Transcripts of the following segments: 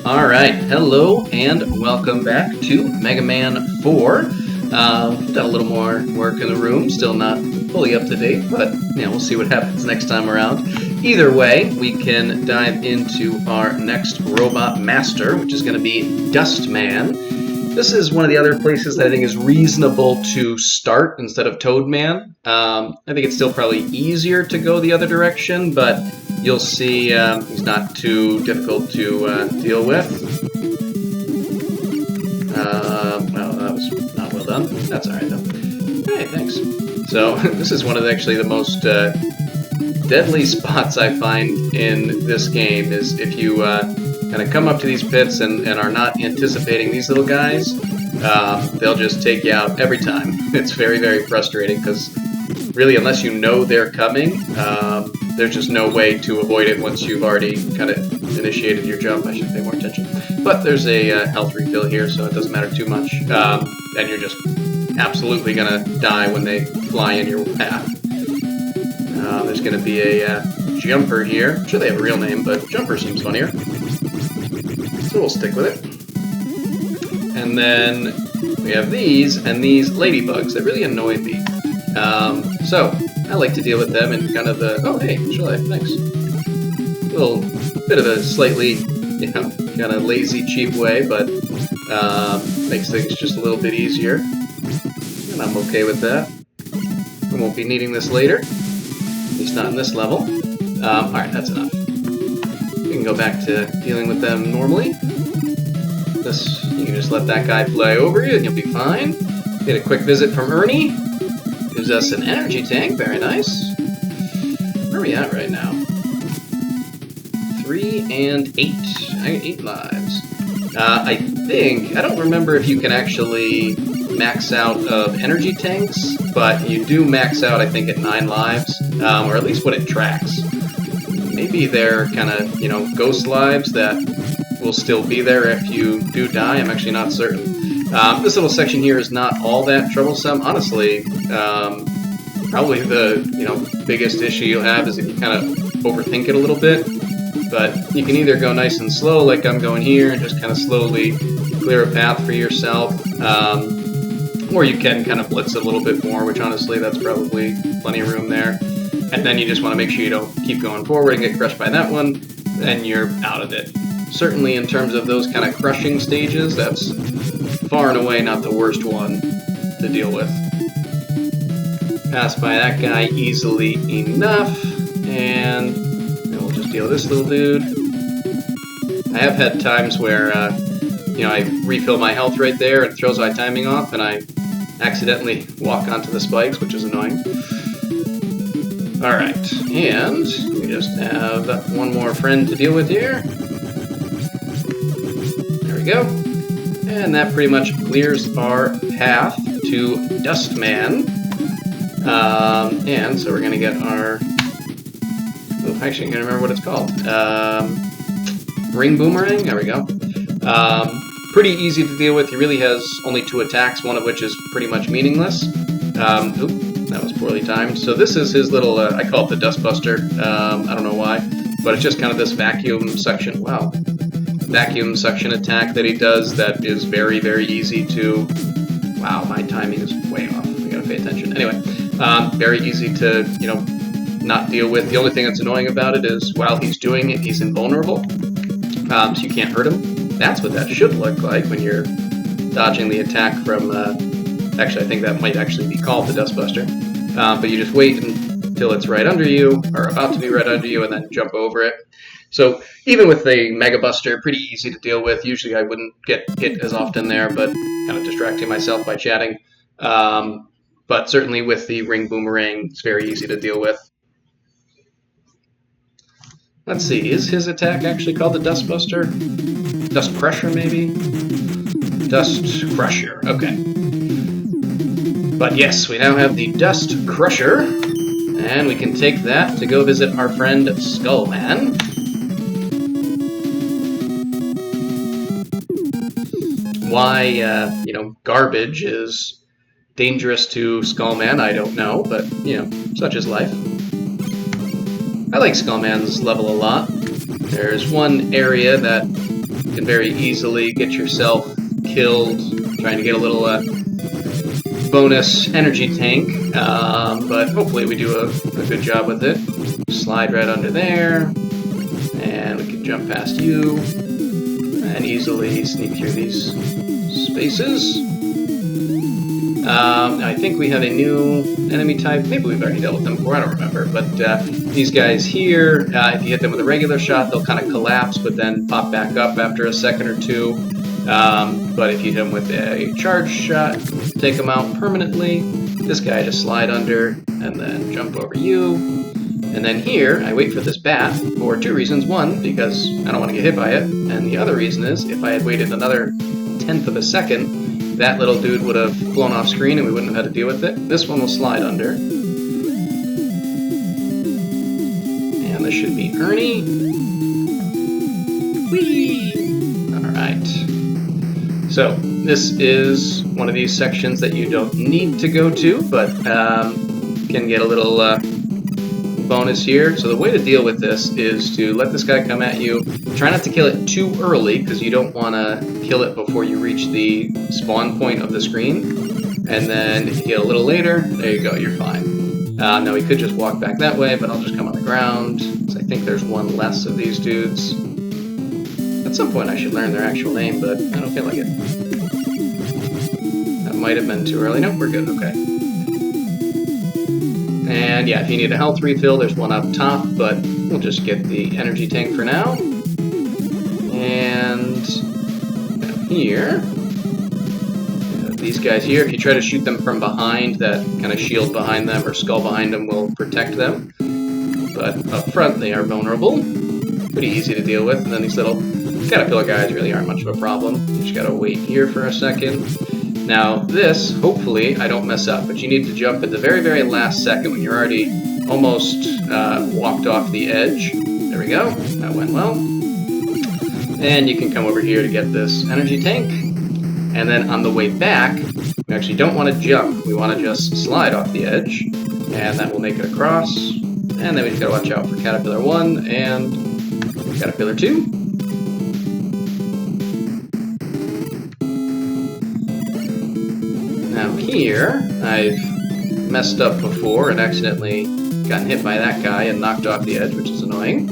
Alright, hello and welcome back to Mega Man 4. Done a little more work in the room, still not fully up to date, but we'll see what happens next time around. Either way, we can dive into our next robot master, which is going to be Dustman. This is one of the other places that I think is reasonable to start instead of Toadman. I think it's still probably easier to go the other direction, but you'll see he's not too difficult to deal with. Well, that was not well done. That's alright, though. Hey, thanks. So, this is one of actually the most deadly spots I find in this game, is if you kind of come up to these pits and are not anticipating these little guys, they'll just take you out every time. It's very, very frustrating, because really, unless you know they're coming, there's just no way to avoid it once you've already kind of initiated your jump. I should pay more attention. But there's a health refill here, so it doesn't matter too much. And you're just absolutely going to die when they fly in your path. There's going to be a Jumper here. I'm sure they have a real name, but Jumper seems funnier. So we'll stick with it. And then we have these, and these ladybugs that really annoy me. So I like to deal with them in kind of the, oh hey, sure, thanks. A little bit of a slightly, kind of lazy, cheap way, but makes things just a little bit easier. And I'm okay with that. I won't be needing this later. At least not in this level. Alright, that's enough. We can go back to dealing with them normally. This, you can just let that guy fly over you and you'll be fine. Get a quick visit from Ernie. Gives us an energy tank, very nice. Where are we at right now? 3 and 8. I got 8 lives. I think, I don't remember if you can actually max out of energy tanks, but you do max out, I think, at 9 lives, or at least what it tracks. Maybe they're kind of, ghost lives that will still be there if you do die. I'm actually not certain. This little section here is not all that troublesome. Honestly, probably the biggest issue you'll have is if you kind of overthink it a little bit. But you can either go nice and slow, like I'm going here, and just kind of slowly clear a path for yourself, or you can kind of blitz it a little bit more, which honestly, that's probably plenty of room there. And then you just want to make sure you don't keep going forward and get crushed by that one, then you're out of it. Certainly in terms of those kind of crushing stages, that's far and away not the worst one to deal with. Pass by that guy easily enough, and we'll just deal with this little dude. I have had times where, I refill my health right there and it throws my timing off, and I accidentally walk onto the spikes, which is annoying. Alright, and we just have one more friend to deal with here. There we go. And that pretty much clears our path to Dustman. And so we're going to get our... Oh, actually, I can't remember what it's called. Ring Boomerang? There we go. Pretty easy to deal with. He really has only 2 attacks, one of which is pretty much meaningless. Oop, that was poorly timed. So this is his little, I call it the Dustbuster. I don't know why, but it's just kind of this vacuum suction. Wow. Vacuum suction attack that he does that is very, very easy to... Wow, my timing is way off. I gotta pay attention. Anyway, very easy to, not deal with. The only thing that's annoying about it is while he's doing it, he's invulnerable. So you can't hurt him. That's what that should look like when you're dodging the attack from... Actually, I think that might actually be called the Dustbuster. But you just wait until it's right under you, or about to be right under you, and then jump over it. So even with the Mega Buster, pretty easy to deal with. Usually I wouldn't get hit as often there, but kind of distracting myself by chatting. But certainly with the Ring Boomerang, it's very easy to deal with. Let's see, is his attack actually called the Dustbuster? Dust Crusher, maybe? Dust Crusher, okay. But yes, we now have the Dust Crusher, and we can take that to go visit our friend Skullman. Why, garbage is dangerous to Skullman, I don't know, but, such is life. I like Skullman's level a lot. There's one area that you can very easily get yourself killed trying to get a little bonus energy tank, but hopefully we do a good job with it. Slide right under there, and we can jump past you and easily sneak through these spaces. I think we have a new enemy type. Maybe we've already dealt with them before, I don't remember. But these guys here, if you hit them with a regular shot, they'll kind of collapse, but then pop back up after a second or two. But if you hit them with a charge shot, take them out permanently. This guy just slide under and then jump over you. And then here, I wait for this bat for two reasons. One, because I don't want to get hit by it. And the other reason is, if I had waited another 1/10 of a second, that little dude would have flown off screen and we wouldn't have had to deal with it. This one will slide under. And this should be Ernie. Whee! Alright. So, this is one of these sections that you don't need to go to, but can get a little bonus here. So the way to deal with this is to let this guy come at you. Try not to kill it too early, because you don't want to kill it before you reach the spawn point of the screen. And then if you get a little later, there you go, you're fine. Now we could just walk back that way, but I'll just come on the ground, because I think there's one less of these dudes. At some point I should learn their actual name, but I don't feel like it. That might have been too early. Nope, we're good, okay. And yeah, if you need a health refill, there's one up top, but we'll just get the energy tank for now. And down here, these guys here, if you try to shoot them from behind, that kind of shield behind them or skull behind them will protect them. But up front, they are vulnerable. Pretty easy to deal with. And then these little caterpillar guys really aren't much of a problem. You just gotta wait here for a second. Now this, hopefully, I don't mess up, but you need to jump at the very, very last second when you're already almost walked off the edge. There we go. That went well. And you can come over here to get this energy tank. And then on the way back, we actually don't want to jump. We want to just slide off the edge. And that will make it across. And then we just gotta watch out for Caterpillar 1 and Caterpillar 2. Now here, I've messed up before and accidentally gotten hit by that guy and knocked off the edge, which is annoying.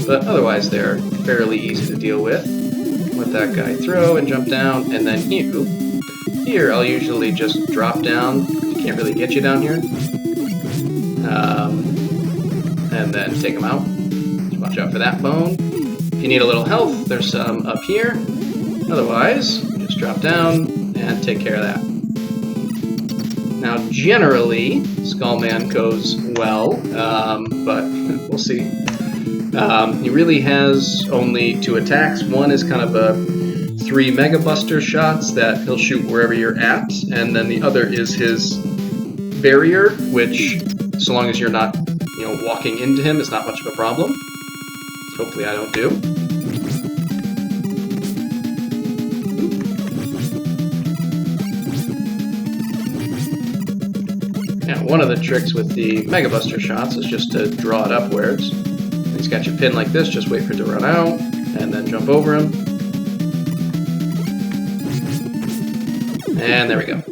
But otherwise they're fairly easy to deal with. Let that guy throw and jump down, and then here I'll usually just drop down. Can't really get you down here. And then take him out. Just watch out for that bone. If you need a little health, there's some up here. Otherwise, just drop down and take care of that. Now, generally, Skullman goes well, but we'll see. He really has only 2 attacks. One is kind of a 3 Mega Buster shots that he'll shoot wherever you're at, and then the other is his barrier, which, so long as you're not, walking into him, is not much of a problem. Hopefully I don't do. Now, one of the tricks with the Mega Buster shots is just to draw it upwards. He's got you pinned like this, just wait for it to run out, and then jump over him. And there we go.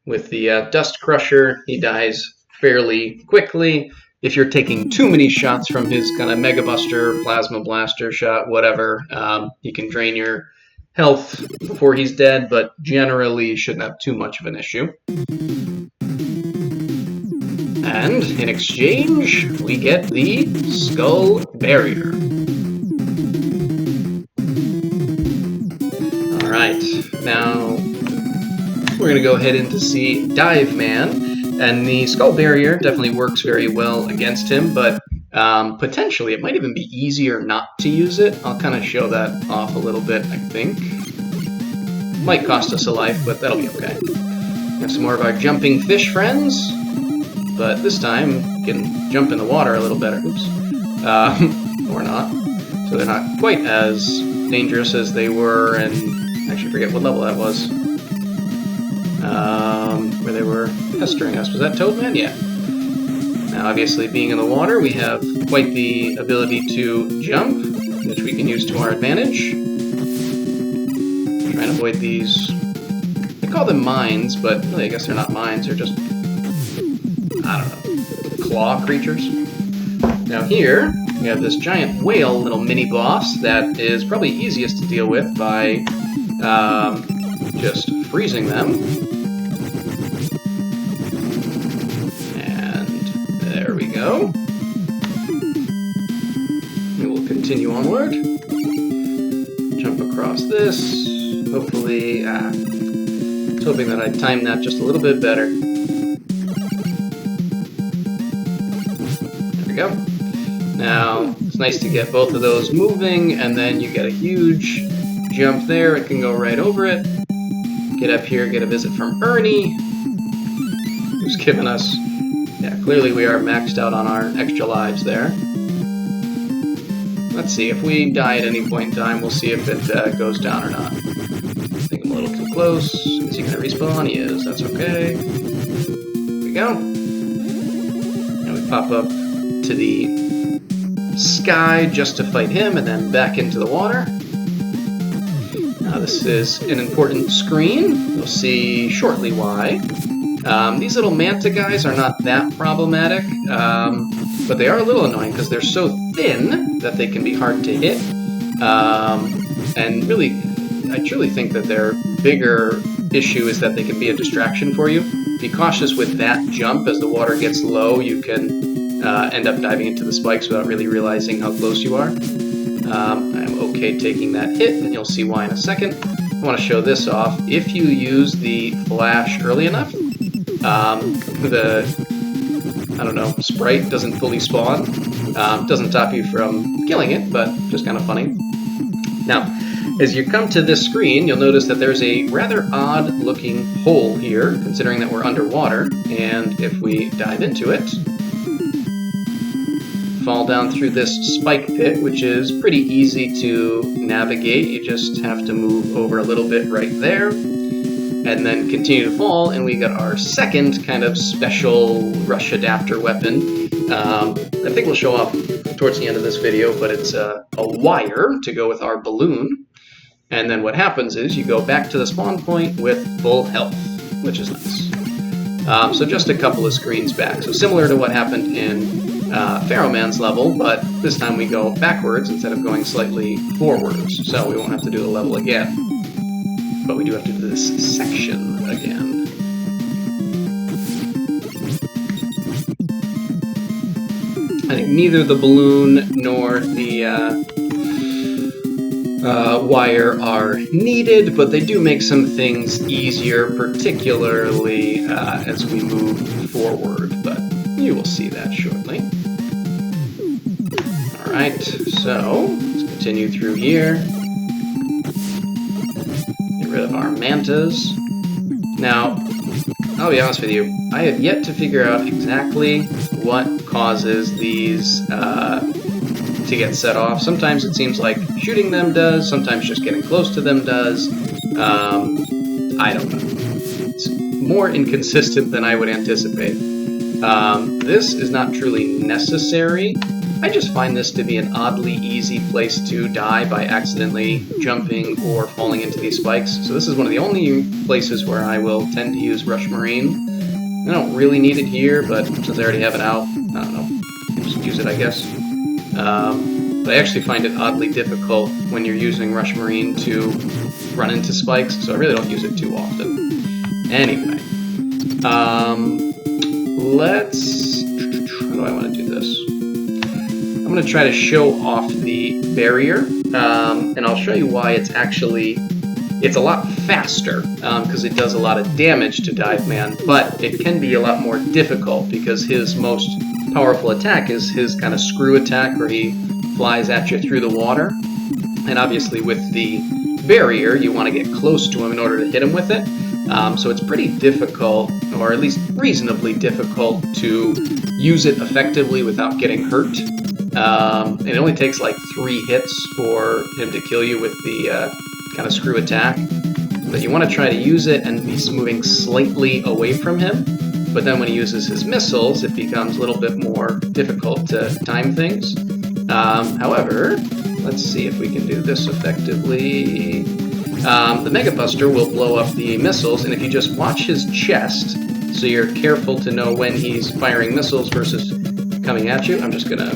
With the Dust Crusher, he dies fairly quickly. If you're taking too many shots from his kind of Mega Buster, Plasma Blaster shot, whatever, he can drain your health before he's dead, but generally you shouldn't have too much of an issue. And in exchange, we get the Skull Barrier. Alright, now we're going to go ahead in to see Dive Man. And the Skull Barrier definitely works very well against him, but potentially it might even be easier not to use it. I'll kind of show that off a little bit, I think. Might cost us a life, but that'll be okay. We have some more of our jumping fish friends. But this time, you can jump in the water a little better. Oops. Or not. So they're not quite as dangerous as they were, and I actually forget what level that was. Where they were pestering us. Was that Toadman? Yeah. Now, obviously, being in the water, we have quite the ability to jump, which we can use to our advantage. avoid these. I call them mines, but really I guess they're not mines. They're just, I don't know, claw creatures. Now here, we have this giant whale little mini-boss that is probably easiest to deal with by just freezing them. And there we go. We will continue onward. Jump across this. Hopefully, I was hoping that I'd time that just a little bit better. There we go. Now, it's nice to get both of those moving, and then you get a huge jump there. It can go right over it. Get up here, get a visit from Ernie, who's given us... Yeah, clearly we are maxed out on our extra lives there. Let's see, if we die at any point in time, we'll see if it goes down or not. I think I'm a little too close. Is he going to respawn? He is. That's okay. Here we go. And we pop up to the sky just to fight him, and then back into the water. Now this is an important screen. You'll see shortly why. These little manta guys are not that problematic, but they are a little annoying because they're so thin that they can be hard to hit. And really, I truly think that their bigger issue is that they can be a distraction for you. Be cautious with that jump. As the water gets low, you can end up diving into the spikes without really realizing how close you are. I'm okay taking that hit, and you'll see why in a second. I want to show this off. If you use the flash early enough, I don't know, sprite doesn't fully spawn. Doesn't stop you from killing it, but just kind of funny. Now, as you come to this screen, you'll notice that there's a rather odd-looking hole here, considering that we're underwater, and if we dive into it, fall down through this spike pit, which is pretty easy to navigate. You just have to move over a little bit right there, and then continue to fall, and we got our second kind of special rush adapter weapon. I think we'll show off towards the end of this video, but it's a wire to go with our balloon. And then what happens is you go back to the spawn point with full health, which is nice. So just a couple of screens back. So similar to what happened in Pharaoh Man's level, but this time we go backwards instead of going slightly forwards. So we won't have to do the level again. But we do have to do this section again. I think neither the balloon nor the wire are needed, but they do make some things easier, particularly as we move forward, but you will see that shortly. Alright, so let's continue through here. Get rid of our mantas. Now, I'll be honest with you, I have yet to figure out exactly what causes these to get set off. Sometimes it seems like shooting them does, sometimes just getting close to them does. I don't know. It's more inconsistent than I would anticipate. This is not truly necessary. I just find this to be an oddly easy place to die by accidentally jumping or falling into these spikes. So this is one of the only places where I will tend to use Rush Marine. I don't really need it here, but since I already have it out, I don't know, just use it, I guess. But I actually find it oddly difficult when you're using Rush Marine to run into spikes, so I really don't use it too often. Anyway, let's... How do I want to do this? I'm going to try to show off the barrier, and I'll show you why it's actually... It's a lot faster, because it does a lot of damage to Dive Man, but it can be a lot more difficult, because his most powerful attack is his kind of screw attack, where he flies at you through the water. And obviously with the barrier, you want to get close to him in order to hit him with it. So it's pretty difficult, or at least reasonably difficult, to use it effectively without getting hurt. It only takes like 3 hits for him to kill you with the kind of screw attack. But you want to try to use it and be moving slightly away from him. But then when he uses his missiles, it becomes a little bit more difficult to time things. However, let's see if we can do this effectively. The Mega Buster will blow up the missiles, and if you just watch his chest, so you're careful to know when he's firing missiles versus coming at you. I'm just gonna...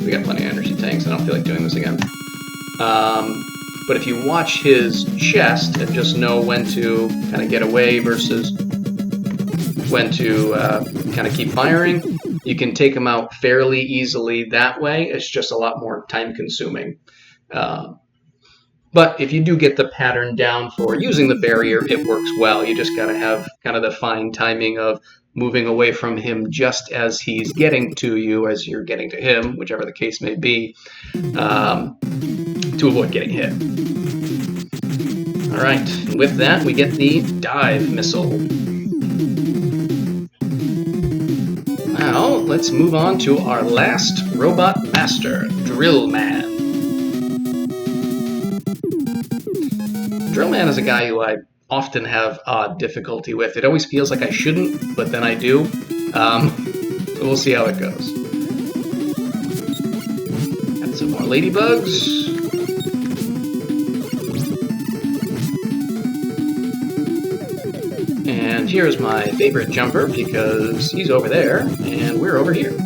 We got plenty of energy tanks. I don't feel like doing this again. But if you watch his chest and just know when to kind of get away versus when to kind of keep firing, you can take him out fairly easily that way. It's just a lot more time-consuming. But if you do get the pattern down for using the barrier, it works well. You just got to have kind of the fine timing of moving away from him just as he's getting to you, as you're getting to him, whichever the case may be, to avoid getting hit. All right, with that, we get the dive missile. Now, let's move on to our last robot master, Drill Man. Drill Man is a guy who I often have odd difficulty with. It always feels like I shouldn't, but then I do. So we'll see how it goes. Got some more ladybugs. And here's my favorite jumper, because he's over there, and we're over here.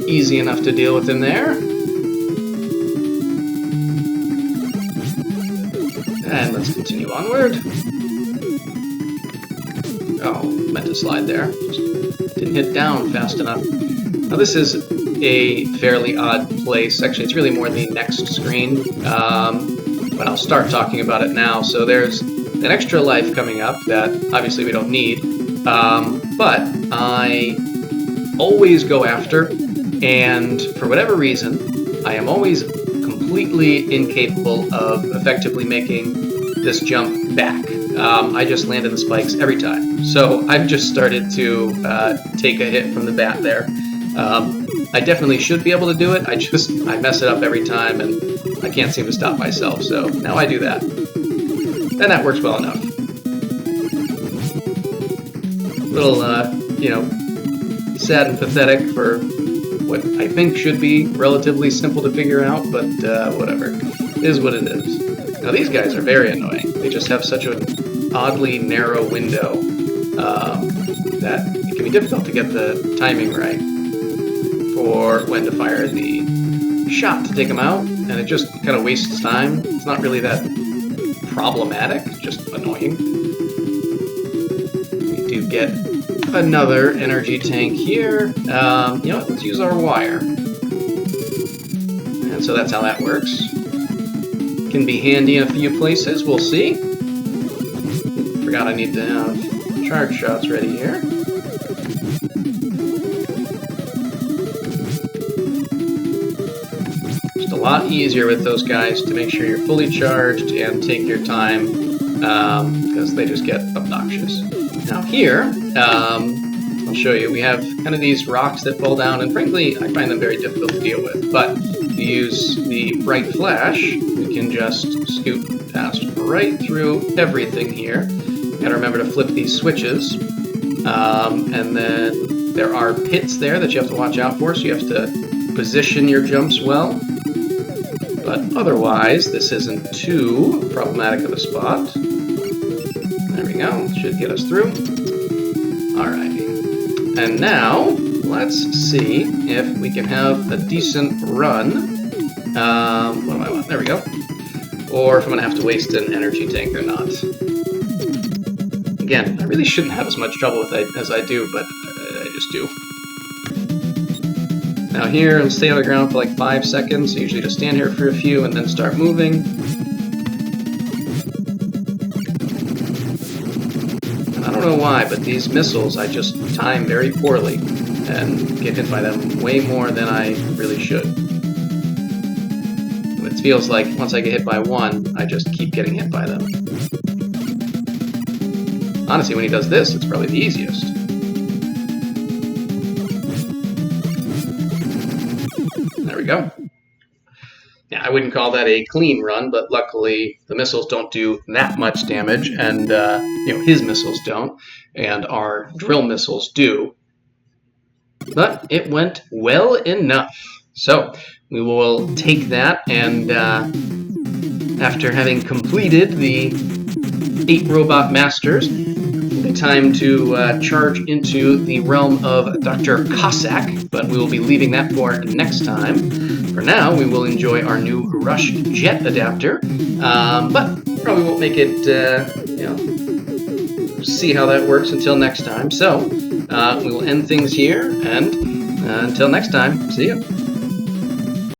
Easy enough to deal with him there. And let's continue onward. Oh, meant to slide there. Just didn't hit down fast enough. Now this is a fairly odd place. Actually, it's really more the next screen. But I'll start talking about it now. So there's an extra life coming up that obviously we don't need. But I always go after, and for whatever reason, I am always completely incapable of effectively making this jump back. I just land in the spikes every time. So I've just started to take a hit from the bat there. I definitely should be able to do it. I mess it up every time, and I can't seem to stop myself. So now I do that. And that works well enough. Little, sad and pathetic for what I think should be relatively simple to figure out, but whatever. It is what it is. Now these guys are very annoying. They just have such an oddly narrow window that it can be difficult to get the timing right for when to fire the shot to take them out, and it just kind of wastes time. It's not really that problematic, just annoying. We do get another energy tank here. You know what, let's use our wire. And so that's how that works. Can be handy in a few places, we'll see. Forgot I need to have charge shots ready here. Just a lot easier with those guys to make sure you're fully charged and take your time, because they just get obnoxious. Now here, I'll show you, we have kind of these rocks that fall down, and frankly, I find them very difficult to deal with, but if you use the bright flash, we can just scoot past right through everything here. You gotta remember to flip these switches, and then there are pits there that you have to watch out for, so you have to position your jumps well. But otherwise, this isn't too problematic of a spot. There we go, should get us through. Alrighty. And now, let's see if we can have a decent run. What do I want? There we go. Or if I'm going to have to waste an energy tank or not. Again, I really shouldn't have as much trouble with it as I do, but I just do. Now here, I'll stay on the ground for like 5 seconds. I usually just stand here for a few and then start moving. And I don't know why, but these missiles I just time very poorly and get hit by them way more than I really should. It feels like once I get hit by one, I just keep getting hit by them. Honestly, when he does this, it's probably the easiest. There we go. Yeah, I wouldn't call that a clean run, but luckily the missiles don't do that much damage, and his missiles don't, and our drill missiles do. But it went well enough. So we will take that and after having completed the 8 robot masters, it'll be time to charge into the realm of Dr. Cossack, but we will be leaving that for next time. For now, we will enjoy our new Rush Jet adapter, but probably won't make it, see how that works until next time. So, we will end things here, and until next time, see ya.